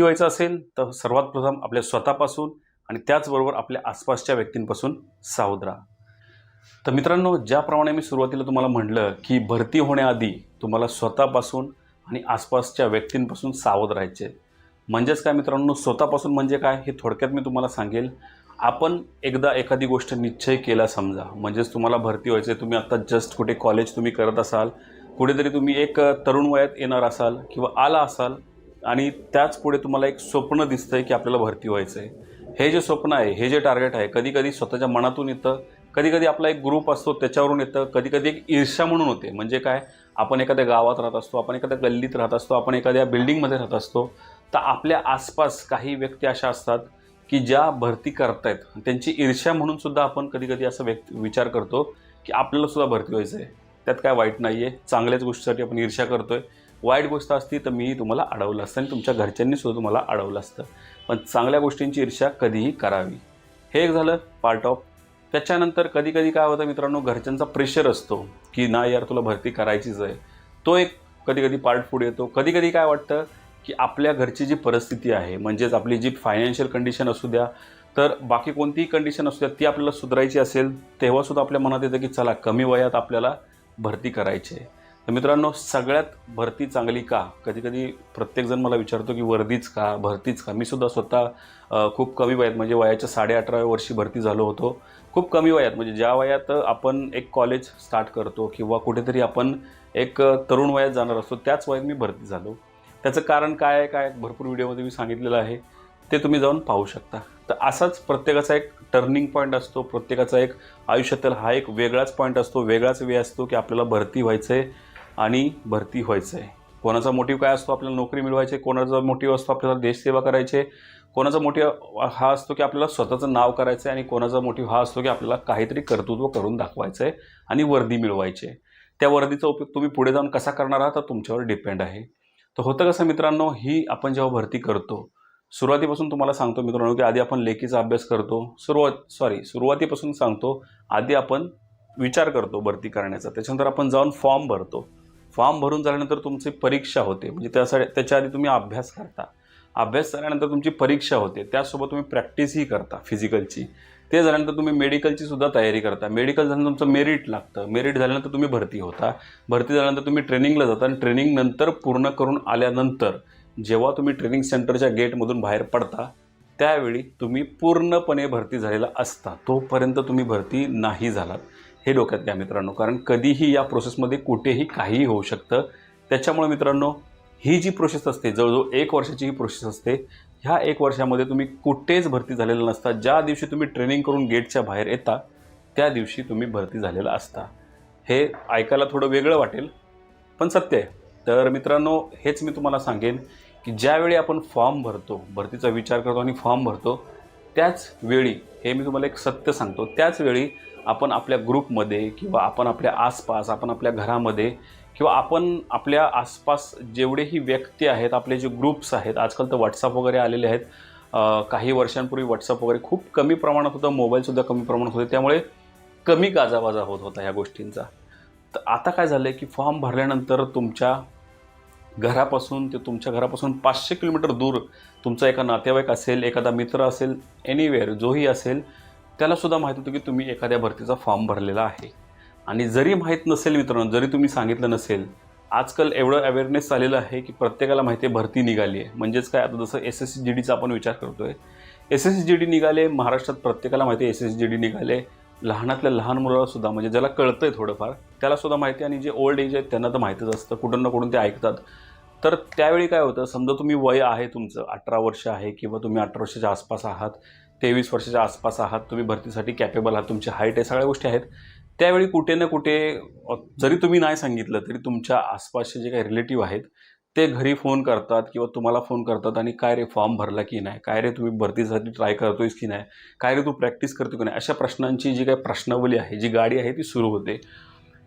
व्हायचं असेल तर सर्वात प्रथम आपल्या स्वतःपासून आणि त्याचबरोबर आपल्या आसपासच्या व्यक्तींपासून सावध राहा. तर मित्रांनो, ज्याप्रमाणे मी सुरुवातीला तुम्हाला म्हटलं की भरती होण्याआधी तुम्हाला स्वतःपासून आणि आसपासच्या व्यक्तींपासून सावध राहायचे. म्हणजेच काय मित्रांनो, स्वतःपासून म्हणजे काय हे थोडक्यात मी तुम्हाला सांगेल. आपण एकदा एखादी गोष्ट निश्चय केला समजा, म्हणजेच तुम्हाला भरती व्हायचं आहे, तुम्ही आत्ता जस्ट कुठे कॉलेज तुम्ही करत असाल, कुठेतरी तुम्ही एक तरुण वयात येणार असाल किंवा आला असाल आणि त्याच पुढे तुम्हाला एक स्वप्न दिसतंय की आपल्याला भरती व्हायचं आहे. हे जे स्वप्न आहे, हे जे टार्गेट आहे, कधी कधी स्वतःच्या मनातून येतं, कधी कधी आपला एक ग्रुप असतो त्याच्यावरून येतं, कधी कधी एक ईर्ष्या म्हणून होते. म्हणजे काय, आपण एखाद्या गावात राहत असतो, आपण एखाद्या गल्लीत राहत असतो, आपण एखाद्या बिल्डिंगमध्ये राहत असतो, तर आपल्या आसपास काही व्यक्ती अशा असतात की ज्या भरती करतायत, त्यांची ईर्ष्या म्हणून सुद्धा आपण कधी कधी असं विचार करतो की आपल्याला सुद्धा भरती व्हायचं आहे. त्यात काय वाईट नाही आहे, चांगल्याच गोष्टीसाठी आपण ईर्ष्या करतोय. वाईट गोष्ट असती तर मी तुम्हाला अडवलं असतं आणि तुमच्या घरच्यांनी सुद्धा तुम्हाला अडवलं असतं. पण चांगल्या गोष्टींची ईर्ष्या कधीही करावी. हे एक झालं पार्ट ऑफ. त्याच्यानंतर कधी कधी काय होतं मित्रांनो, घरच्यांचा प्रेशर असतो की नाही यार तुला भरती करायचीच आहे. तो एक कधी कधी पार्ट पुढे येतो. कधी कधी काय वाटतं की आपल्या घरची जी परिस्थिती आहे, म्हणजेच आपली जी फायनान्शियल कंडिशन असू द्या, तर बाकी कोणतीही कंडिशन असू द्या, ती आपल्याला सुधारायची असेल तेव्हासुद्धा आपल्या मनात येतं की चला कमी वयात आपल्याला भरती करायची आहे. तर मित्रांनो, सगळ्यात भरती चांगली का? कधी कधी प्रत्येकजण मला विचारतो की वर्दीच का, भरतीच का? मी सुद्धा स्वतः खूप कमी वयात, म्हणजे वयाच्या 18व्या वर्षी भरती झालो होतो. खूप कमी वयात, म्हणजे ज्या वयात आपण एक कॉलेज स्टार्ट करतो किंवा कुठेतरी आपण एक तरुण वयात जाणार असतो, त्याच वयात मी भरती झालो. त्याचं कारण काय आहे, काय भरपूर व्हिडिओमध्ये मी सांगितलेलं आहे, ते तुम्ही जाऊन पाहू शकता. तर असाच प्रत्येकाचा एक टर्निंग पॉईंट असतो, प्रत्येकाचा एक आयुष्यातील हा एक वेगळाच पॉईंट असतो, वेगळाच वे असतो की आपल्याला भरती व्हायचं आहे आणि भरती व्हायचं आहे. कोणाचा मोटिव्ह काय असतो, आपल्याला नोकरी मिळवायची, कोणाचा मोटिव्ह असतो आपल्याला देशसेवा करायची, कोणाचा मोटिव्ह हा असतो की आपल्याला स्वतःचं नाव करायचं आहे आणि कोणाचा मोटिव्ह हा असतो की आपल्याला काहीतरी कर्तृत्व करून दाखवायचं आहे आणि वर्दी मिळवायची आहे. त्या वर्दीचा उपयोग तुम्ही पुढे जाऊन कसा करणार आहात तर तुमच्यावर डिपेंड आहे. तर होतं कसं मित्रांनो, ही आपण जेव्हा भरती करतो, सुरुवातीपासून तुम्हाला सांगतो मित्रांनो की आधी आपण लेखीचा अभ्यास करतो. सुरुवातीपासून सांगतो, आधी आपण विचार करतो भरती करण्याचा. त्याच्यानंतर आपण जाऊन फॉर्म भरतो. फॉर्म भरून झाल्यानंतर तुमची परीक्षा होते, म्हणजे त्याच्या आधी तुम्ही अभ्यास करता. अभ्यास झाल्यानंतर तुमची परीक्षा होते, त्याचसोबत तुम्ही प्रॅक्टिसही करता फिजिकलची. ते झाल्यानंतर तुम्ही मेडिकलची सुद्धा तयारी करता. मेडिकल झाल्यानंतर तुमचं मेरिट लागतं. मेरिट झाल्यानंतर तुम्ही भरती होता. भरती झाल्यानंतर तुम्ही ट्रेनिंगला जाता आणि ट्रेनिंग नंतर पूर्ण करून आल्यानंतर जेव्हा तुम्ही ट्रेनिंग सेंटरच्या गेटमधून बाहेर पडता, त्यावेळी तुम्ही पूर्णपणे भरती झालेला असता. तोपर्यंत तुम्ही भरती नाही झालात. हे डोक्यात घ्या मित्रांनो, कारण कधीही या प्रोसेसमध्ये कुठेही काहीही होऊ शकतं. त्याच्यामुळे मित्रांनो, ही जी प्रोसेस असते, जवळजवळ 1 वर्षाची ही प्रोसेस असते. ह्या 1 वर्षामध्ये तुम्ही कुठेच भरती झालेला नसता. ज्या दिवशी तुम्ही ट्रेनिंग करून गेटच्या बाहेर येता, त्या दिवशी तुम्ही भरती झालेला असता. हे ऐकायला थोडं वेगळं वाटेल, पण सत्य आहे. तर मित्रांनो, हेच मी तुम्हाला सांगेन की ज्यावेळी आपण फॉर्म भरतो, भरतीचा विचार करतो आणि फॉर्म भरतो, त्याच वेळी, हे मी तुम्हाला एक सत्य सांगतो, त्याच वेळी आपण आपल्या ग्रुपमध्ये किंवा आपण आपल्या आसपास, आपण आपल्या घरामध्ये किंवा आपण आपल्या आसपास जेवढेही व्यक्ती आहेत, आपले जे ग्रुप्स आहेत, आजकाल तर व्हॉट्सअप वगैरे आलेले आहेत. काही वर्षांपूर्वी व्हॉट्सअप वगैरे खूप कमी प्रमाणात होतं, मोबाईलसुद्धा कमी प्रमाणात होते, त्यामुळे कमी गाजावाजा होत होता ह्या गोष्टींचा. तर आता काय झालं आहे की फॉर्म भरल्यानंतर तुमच्या घरापासून 500 किलोमीटर दूर तुमचा एका नातेवाईक असेल, एखादा मित्र असेल, एनिवेअर जोही असेल, त्यालासुद्धा माहीत होतं की तुम्ही एखाद्या भरतीचा फॉर्म भरलेला आहे. आणि जरी माहीत नसेल मित्रांनो, जरी तुम्ही सांगितलं नसेल, आजकाल एवढं अवेअरनेस आलेलं आहे की प्रत्येकाला माहिती आहे भरती निघाली आहे. म्हणजेच काय, आता जसं SSGDचा आपण विचार करतोय, SSGD निघाले महाराष्ट्रात, प्रत्येकाला माहिती आहे SSGD निघाले. लहानातल्या लहान मुलालासुद्धा, म्हणजे ज्याला कळतंय थोडंफार, त्यालासुद्धा माहिती आहे, आणि जे ओल्ड एज आहेत त्यांना तर माहीतच असतं, कुठून ना कुठून ते ऐकतात. तर त्यावेळी काय होतं, समजा तुम्ही वय आहे तुमचं 18 वर्ष आहे किंवा तुम्ही 18 वर्षाच्या आसपास आहात, 23 वर्षाच्या आसपास आहात, तुम्ही भरतीसाठी कॅपेबल आहात, तुमची हाईट आहे, सगळ्या गोष्टी आहेत. त्यावेळी कुठे ना कुठे, जरी तुम्ही नाही सांगितलं तरी तुमच्या आसपासचे जे काही रिलेटिव्ह आहेत ते घरी फोन करतात किंवा तुम्हाला फोन करतात, आणि काय रे फॉर्म भरला की नाही, काय रे तुम्ही भरतीसाठी ट्राय करतोयस की नाही, काय रे तू प्रॅक्टिस करतो की नाही, अशा प्रश्नांची जी काही प्रश्नावली आहे, जी गाडी आहे ती सुरू होते.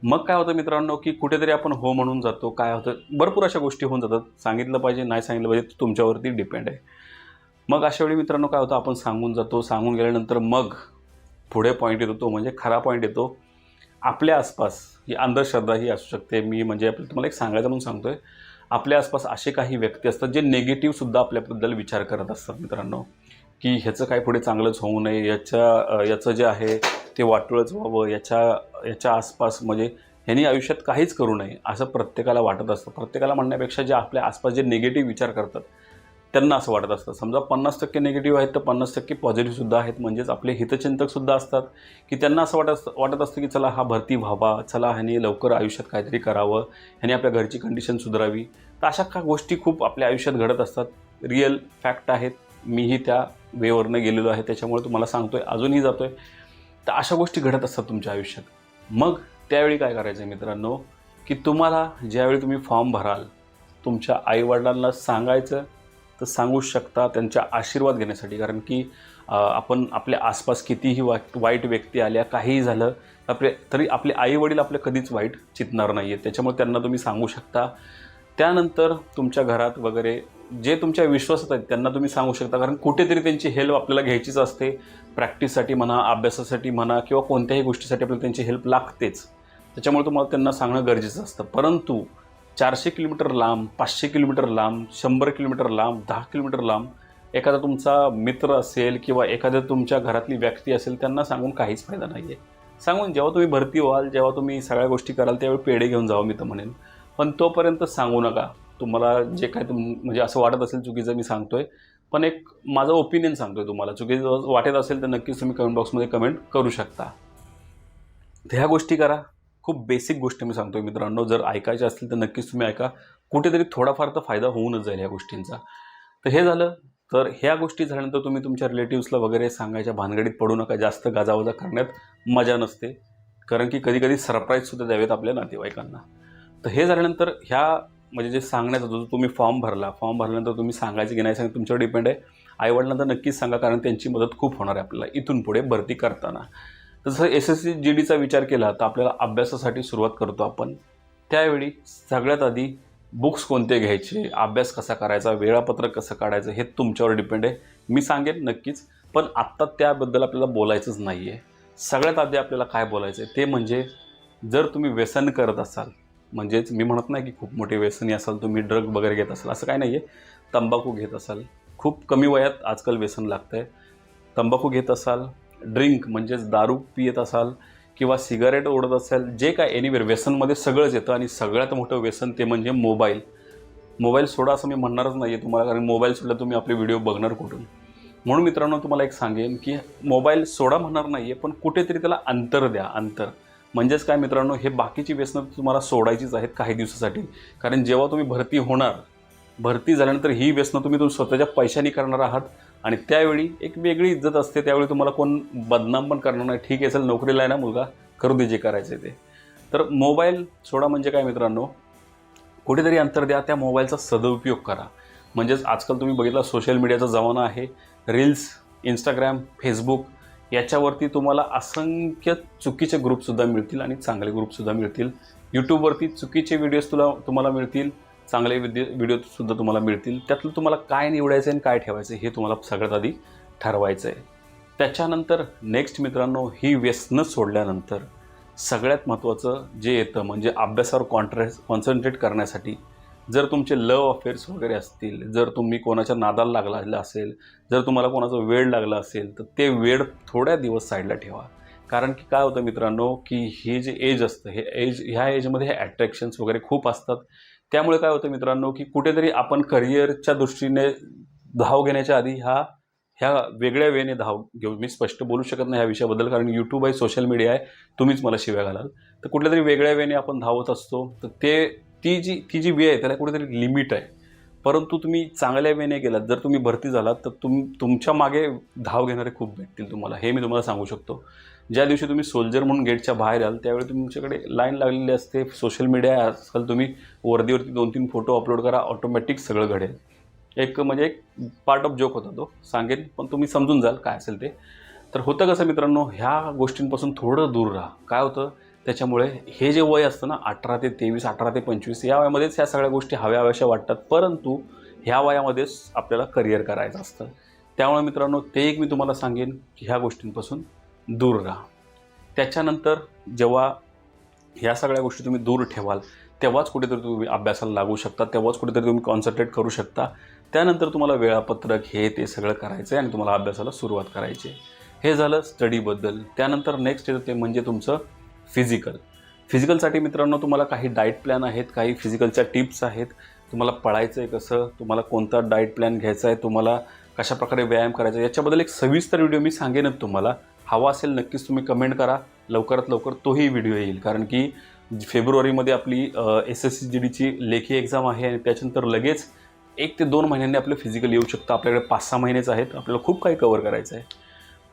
मग काय होतं मित्रांनो की कुठेतरी आपण हो म्हणून जातो. काय होतं, भरपूर अशा गोष्टी होऊन जातात. सांगितलं पाहिजे, नाही सांगितलं पाहिजे, तुमच्यावरती डिपेंड आहे. मग अशा वेळी मित्रांनो काय होतं, आपण सांगून जातो. सांगून गेल्यानंतर मग पुढे पॉईंट येतो, तो म्हणजे खरा पॉईंट येतो. आपल्या आसपास ही अंधश्रद्धा ही असू शकते. मी म्हणजे तुम्हाला एक सांगायचं म्हणून सांगतोय, आपल्या आसपास असे काही व्यक्ती असतात जे निगेटिव्हसुद्धा आपल्याबद्दल विचार करत असतात मित्रांनो, की ह्याचं काही पुढे चांगलंच होऊ नये, याचं जे आहे ते वाटोळंच व्हावं, याच्या आसपास म्हणजे ह्यांनी आयुष्यात काहीच करू नये असं प्रत्येकाला वाटत असतं. प्रत्येकाला म्हणण्यापेक्षा जे आपल्या आसपास जे निगेटिव्ह विचार करतात त्यांना असं वाटत असतं. समजा 50% निगेटिव्ह आहेत तर 50% पॉझिटिव्हसुद्धा आहेत, म्हणजेच आपले हितचिंतकसुद्धा असतात, वाटत असतं की चला हा भरती व्हावा, चला ह्याने लवकर आयुष्यात काहीतरी करावं, ह्याने आपल्या घरची कंडिशन सुधारावी. तर अशा का गोष्टी खूप आपल्या आयुष्यात घडत असतात. रिअल फॅक्ट आहेत, मीही त्या वेवरनं गेलेलो आहे, त्याच्यामुळे तुम्हाला सांगतोय, अजूनही जातोय. तर अशा गोष्टी घडत असतात तुमच्या आयुष्यात. मग त्यावेळी काय करायचं आहे मित्रांनो, की तुम्हाला ज्यावेळी तुम्ही फॉर्म भराल, तुमच्या आईवडिलांना सांगायचं तर सांगूच शकता त्यांच्या आशीर्वाद घेण्यासाठी. कारण की आपण आपल्या आसपास कितीही वाईट व्यक्ती आल्या, काहीही झालं तरी आपले आईवडील आपले कधीच वाईट चितणार नाही आहेत. त्याच्यामुळे त्यांना तुम्ही सांगू शकता. त्यानंतर तुमच्या घरात वगैरे जे तुमच्या विश्वासात आहेत त्यांना तुम्ही सांगू शकता, कारण कुठेतरी त्यांची हेल्प आपल्याला घ्यायचीच असते. प्रॅक्टिससाठी म्हणा, अभ्यासासाठी म्हणा किंवा कोणत्याही गोष्टीसाठी आपल्याला त्यांची हेल्प लागतेच. त्याच्यामुळे तुम्हाला त्यांना सांगणं गरजेचं असतं. परंतु 400 किलोमीटर लांब, 500 किलोमीटर लांब, 100 किलोमीटर लांब, 10 किलोमीटर लांब एखादा तुमचा मित्र असेल किंवा एखाद्या तुमच्या घरातली व्यक्ती असेल, त्यांना सांगून काहीच फायदा नाही आहे. सांगून जेव्हा तुम्ही भरती व्हाल, जेव्हा तुम्ही सगळ्या गोष्टी कराल त्यावेळी पेढे घेऊन जावं मी तर म्हणेन. पण तोपर्यंत सांगू नका. तुम्हाला जे काय म्हणजे असं वाटत असेल चुकीचं मी सांगतोय, पण एक माझं ओपिनियन सांगतोय तुम्हाला. चुकीचं वाटत असेल तर नक्कीच तुम्ही कमेंट बॉक्समध्ये कमेंट करू शकता. तर ह्या गोष्टी करा. खूप बेसिक गोष्टी मी सांगतोय मित्रांनो, जर ऐकायच्या असतील तर नक्कीच तुम्ही ऐका. कुठेतरी थोडाफार तर फायदा होऊनच जाईल ह्या गोष्टींचा. तर हे झालं. तर ह्या गोष्टी झाल्यानंतर तुम्ही तुमच्या रिलेटिव्सला वगैरे सांगायच्या भानगडीत पडू नका. जास्त गाजावाजा करण्यात मजा नसते, कारण की कधी कधी सरप्राईजसुद्धा द्यावेत आपल्या नातेवाईकांना. तर हे झाल्यानंतर म्हणजे जे सांगण्याचा जो तुम्ही फॉर्म भरल्यानंतर तुम्ही सांगायचं की नाही सांगायचं तुमच्यावर डिपेंड आहे. आईवडिलांना नक्कीच सांगा, कारण त्यांची मदत खूप होणार आहे आपल्याला इथून पुढे भरती करताना. तसं SSC GDचा विचार केला तर आपल्याला अभ्यासासाठी सुरुवात करतो आपण. त्यावेळी सगळ्यात आधी बुक्स कोणते घ्यायचे, अभ्यास कसा करायचा, वेळापत्रक कसं काढायचं हे तुमच्यावर डिपेंड आहे. मी सांगेन नक्कीच, पण आत्ता त्याबद्दल आपल्याला बोलायचंच नाही आहे. सगळ्यात आधी आपल्याला काय बोलायचं आहे ते म्हणजे, जर तुम्ही व्यसन करत असाल, म्हणजेच मी म्हणत नाही की खूप मोठे व्यसनी असाल तुम्ही, ड्रग वगैरे घेत असाल, असं काय नाही आहे. तंबाखू घेत असाल, खूप कमी वयात आजकाल व्यसन लागतं आहे. तंबाखू घेत असाल, ड्रिंक म्हणजेच दारू पित असाल किंवा सिगारेट ओढत असाल, जे काय एनिवेअर व्यसनमध्ये सगळंच येतं. आणि सगळ्यात मोठं व्यसन ते म्हणजे मोबाईल सोडा असं मी म्हणणारच नाही आहे तुम्हाला, कारण मोबाईल सोडला तुम्ही आपले व्हिडिओ बघणार कुठून. म्हणून मित्रांनो तुम्हाला एक सांगेन की मोबाईल सोडा म्हणणार नाही आहे, पण कुठेतरी त्याला अंतर द्या. म्हणजेच काय मित्रांनो, हे बाकीची व्यसनं तुम्हाला सोडायचीच आहेत काही दिवसासाठी. कारण जेव्हा तुम्ही भरती झाल्यानंतर ही व्यसनं तुम्ही स्वतःच्या पैशाने करणार आहात, आणि त्यावेळी एक वेगळी इज्जत असते. त्यावेळी तुम्हाला कोण बदनाम पण करणार नाही. ठीक आहे, चल नोकरीला आहे ना मुलगा, करू दे जे करायचं आहे ते. तर मोबाईल सोडा म्हणजे काय मित्रांनो, कुठेतरी अंतर द्या. त्या मोबाईलचा सदुपयोग करा. म्हणजेच आजकाल तुम्ही बघितला सोशल मीडियाचा जमाना आहे. रील्स, इंस्टाग्राम, फेसबुक याच्यावरती तुम्हाला असंख्य चुकीचे ग्रुपसुद्धा मिळतील आणि चांगले ग्रुपसुद्धा मिळतील. यूट्यूबवरती चुकीचे व्हिडिओज तुम्हाला मिळतील, चांगले व्हिडिओसुद्धा तुम्हाला मिळतील. त्यातलं तुम्हाला काय निवडायचं आणि काय ठेवायचं हे तुम्हाला सगळ्यात आधी ठरवायचं आहे. त्याच्यानंतर नेक्स्ट मित्रांनो, ही व्यसनं सोडल्यानंतर सगळ्यात महत्त्वाचं जे येतं म्हणजे अभ्यासावर कॉन्सन्ट्रेट करण्यासाठी. जर तुमचे लव्ह अफेअर्स वगैरे असतील, जर तुम्ही कोणाच्या नादाला लागला असेल, जर तुम्हाला कोणाचा वेड लागला असेल, तर ते वेड थोड्या दिवस साईडला ठेवा. कारण की काय होतं मित्रांनो, की हे जे एज असतं, ह्या एजमध्ये हे अट्रॅक्शन्स वगैरे खूप असतात. त्यामुळे काय होतं मित्रांनो, की कुठेतरी आपण करिअरच्या दृष्टीने धाव घेण्याच्या आधी ह्या वेगळ्या वेने धाव घेऊ. मी स्पष्ट बोलू शकत नाही ह्या विषयाबद्दल, कारण यूट्यूब आहे, सोशल मीडिया आहे, तुम्हीच मला शिव्या घालाल. तर कुठल्या तरी वेगळ्या वेने आपण धावत असतो. तर ती जी वे आहे त्याला कुठेतरी लिमिट आहे. परंतु तुम्ही चांगल्या वेने गेलात, जर तुम्ही भरती झालात, तर तुमच्या मागे धाव घेणारे खूप भेटतील तुम्हाला, हे मी तुम्हाला सांगू शकतो. ज्या दिवशी तुम्ही सोल्जर म्हणून गेटच्या बाहेर याल त्यावेळी तुमच्याकडे लाईन लागलेली असते. सोशल मीडिया आजकाल तुम्ही वर्दीवरती 2-3 फोटो अपलोड करा, ऑटोमॅटिक सगळं घडेल. एक पार्ट ऑफ जोक होता तो, सांगेन, पण तुम्ही समजून जाल काय असेल ते. तर होतं कसं मित्रांनो, ह्या गोष्टींपासून थोडं दूर राहा. काय होतं त्याच्यामुळे, हे जे वय असतं ना 18 ते 23, 18 ते 25, या वयामध्येच ह्या सगळ्या गोष्टी हव्याशा वाटतात. परंतु ह्या वयामध्येच आपल्याला करिअर करायचं असतं. त्यामुळे मित्रांनो ते एक मी तुम्हाला सांगेन की ह्या गोष्टींपासून दूर राहा. त्याच्यानंतर जेव्हा ह्या सगळ्या गोष्टी तुम्ही दूर ठेवाल, तेव्हाच कुठेतरी तुम्ही अभ्यासाला लागू शकता, तेव्हाच कुठेतरी तुम्ही कॉन्सन्ट्रेट करू शकता. त्यानंतर तुम्हाला वेळापत्रक हे ते सगळं करायचं आहे आणि तुम्हाला अभ्यासाला सुरुवात करायची आहे. हे झालं स्टडीबद्दल. त्यानंतर नेक्स्ट येतं ते म्हणजे तुमचं फिजिकल. फिजिकलसाठी मित्रांनो तुम्हाला काही डाएट प्लॅन आहेत, काही फिजिकलच्या टिप्स आहेत. तुम्हाला पळायचं आहे कसं, तुम्हाला कोणता डाएट प्लॅन घ्यायचा आहे, तुम्हाला कशाप्रकारे व्यायाम करायचा आहे, याच्याबद्दल एक सविस्तर व्हिडिओ मी सांगेनच तुम्हाला. हवा असेल नक्कीच तुम्ही कमेंट करा, लवकरात लवकर तोही व्हिडिओ येईल. कारण की फेब्रुवारीमध्ये आपली SSCGDची लेखी एक्झाम आहे आणि त्याच्यानंतर लगेच 1 ते 2 महिन्यांनी आपलं फिजिकल येऊ शकतं. आपल्याकडे 5-6 महिनेच आहेत, आपल्याला खूप काही कव्हर करायचं आहे.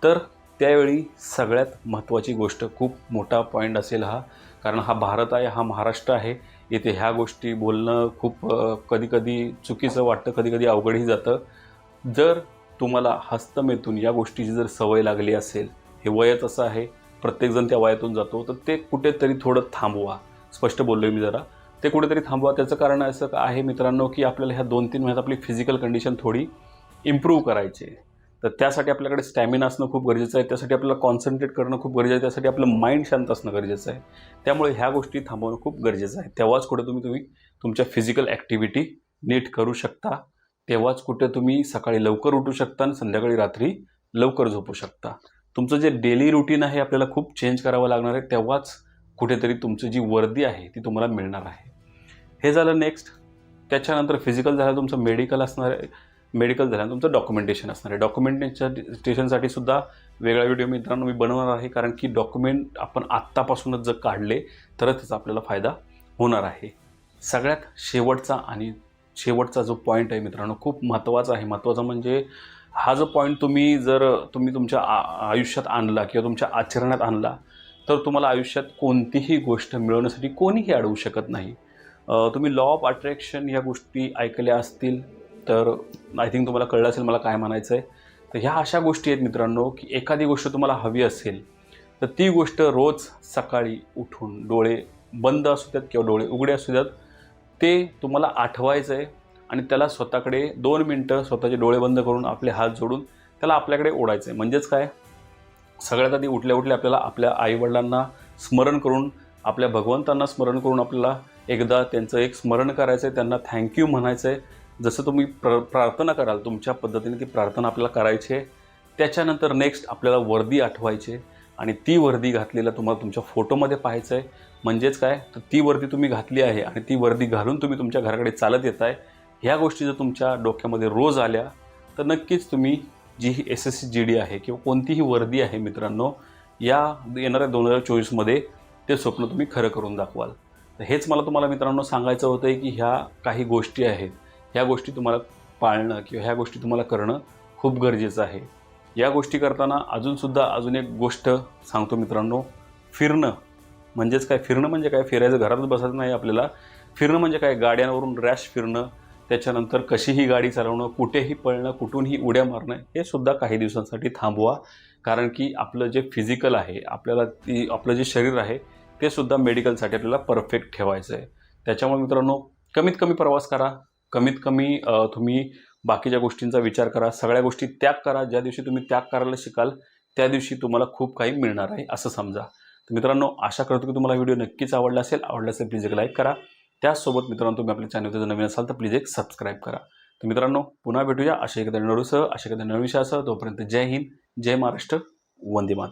तर त्यावेळी सगळ्यात महत्त्वाची गोष्ट, खूप मोठा पॉईंट असेल हा, कारण हा भारत आहे, हा महाराष्ट्र आहे. इथे ह्या गोष्टी बोलणं खूप कधीकधी चुकीचं वाटतं, कधीकधी अवघडही जातं. जर तुम्हाला हस्तमेतून या गोष्टीची जर सवय लागली असेल, हे वयच असं आहे, प्रत्येकजण त्या वयातून जातो, तर ते कुठेतरी थोडं थांबवा. स्पष्ट बोललो मी जरा. ते कुठेतरी थांबवा. त्याचं कारण असं आहे मित्रांनो, की आपल्याला ह्या 2-3 महिन्यात आपली फिजिकल कंडिशन थोडी इम्प्रूव्ह करायची आहे. तर त्यासाठी आपल्याकडे स्टॅमिना असणं खूप गरजेचं आहे. त्यासाठी आपल्याला कॉन्सन्ट्रेट करणं खूप गरजेचं आहे. त्यासाठी आपलं माइंड शांत असणं गरजेचं आहे. त्यामुळे ह्या गोष्टी थांबवणं खूप गरजेचं आहे. तेव्हाच कुठे तुम्ही तुमच्या फिजिकल ॲक्टिव्हिटी नीट करू शकता. तेव्हाच कुठे तुम्ही सकाळी लवकर उठू शकता आणि संध्याकाळी रात्री लवकर झोपू शकता. तुमचं जे डेली रुटीन आहे आपल्याला खूप चेंज करावं लागणार आहे. तेव्हाच कुठेतरी तुमची जी वर्दी आहे ती तुम्हाला मिळणार आहे. हे झालं नेक्स्ट. त्याच्यानंतर फिजिकल झालं, तुमचं मेडिकल असणार आहे. मेडिकल झाल्यानंतर तुमचं डॉक्युमेंटेशन असणार आहे. डॉक्युमेंटेशनसाठी सुद्धा वेगळा व्हिडिओ मित्रांनो मी बनवणार आहे. कारण की डॉक्युमेंट आपण आत्तापासूनच जर काढले तरच त्याचा आपल्याला फायदा होणार आहे. सगळ्यात शेवटचा जो पॉईंट आहे मित्रांनो, खूप महत्त्वाचा आहे. महत्त्वाचा म्हणजे हा जो पॉईंट तुम्ही तुमच्या आयुष्यात आणला किंवा तुमच्या आचरणात आणला, तर तुम्हाला आयुष्यात कोणतीही गोष्ट मिळवण्यासाठी कोणीही अडवू शकत नाही. तुम्ही लॉ ऑफ अट्रॅक्शन या गोष्टी ऐकल्या असतील तर आय थिंक तुम्हाला कळलं असेल मला काय म्हणायचं आहे. तर ह्या अशा गोष्टी आहेत मित्रांनो, की एखादी गोष्ट तुम्हाला हवी असेल तर ती गोष्ट रोज सकाळी उठून, डोळे बंद असू द्यात किंवा डोळे उघडे असू द्यात, ते तुम्हाला आठवायचं आहे आणि त्याला स्वतःकडे 2 मिनटं स्वतःचे डोळे बंद करून आपले हात जोडून त्याला आपल्याकडे ओढायचं आहे. म्हणजेच काय, सगळ्यात आधी उठल्या उठल्या आपल्याला आपल्या आईवडिलांना स्मरण करून, आपल्या भगवंतांना स्मरण करून आपल्याला एकदा त्यांचं एक स्मरण करायचं आहे, त्यांना थँक्यू म्हणायचं आहे. जसं तुम्ही प्रार्थना कराल तुमच्या पद्धतीने ती प्रार्थना आपल्याला करायची आहे. त्याच्यानंतर नेक्स्ट आपल्याला वर्दी आठवायची आहे आणि ती वर्दी घातलेला तुम्हाला तुमच्या फोटोमध्ये पाहायचं आहे. म्हणजेच काय, तर ती वर्दी तुम्ही घातली आहे आणि ती वर्दी घालून तुम्ही तुमच्या घराकडे चालत येत आहे. ह्या गोष्टी जर तुमच्या डोक्यामध्ये रोज आल्या तर नक्कीच तुम्ही जी ही SSCGD आहे किंवा कोणतीही वर्दी आहे मित्रांनो, या येणाऱ्या 2024मध्ये ते स्वप्न तुम्ही खरं करून दाखवाल. तर हेच मला तुम्हाला मित्रांनो सांगायचं होतं की ह्या काही गोष्टी आहेत, ह्या गोष्टी तुम्हाला पाळणं किंवा ह्या गोष्टी तुम्हाला करणं खूप गरजेचं आहे. या गोष्टी करताना अजून एक गोष्ट सांगतो मित्रांनो, फिरणं. म्हणजेच काय, फिरणं म्हणजे काय, फिरायचं घरातच बसायचं नाही आपल्याला. फिरणं म्हणजे काय, गाड्यांवरून रॅश फिरणं, त्याच्यानंतर कशीही गाडी चालवणं, कुठेही पळणं, कुठूनही उड्या मारणं, हे सुद्धा काही दिवसांसाठी थांबवा. कारण की आपलं जे फिजिकल आहे, आपलं जे शरीर आहे ते सुद्धा मेडिकलसाठी आपल्याला परफेक्ट ठेवायचं आहे. त्याच्यामुळे मित्रांनो कमीत कमी प्रवास करा, कमीत कमी तुम्ही बाकीच्या गोष्टींचा विचार करा, सगळ्या गोष्टी त्याग करा. ज्या दिवशी तुम्ही त्याग करायला शिकाल त्या दिवशी तुम्हाला खूप काही मिळणार आहे असं समजा. तर मित्रांनो आशा करतो की तुम्हाला व्हिडिओ नक्कीच आवडला असेल. प्लीज एक लाईक करा. त्याचसोबत मित्रांनो तुम्ही आपल्या चॅनलवर जर नवीन असाल तर प्लीज एक सबस्क्राईब करा. तर मित्रांनो पुन्हा भेटूया अशा एखाद्या नवीन विषयासह. तोपर्यंत जय हिंद, जय महाराष्ट्र, वंदे मातरम.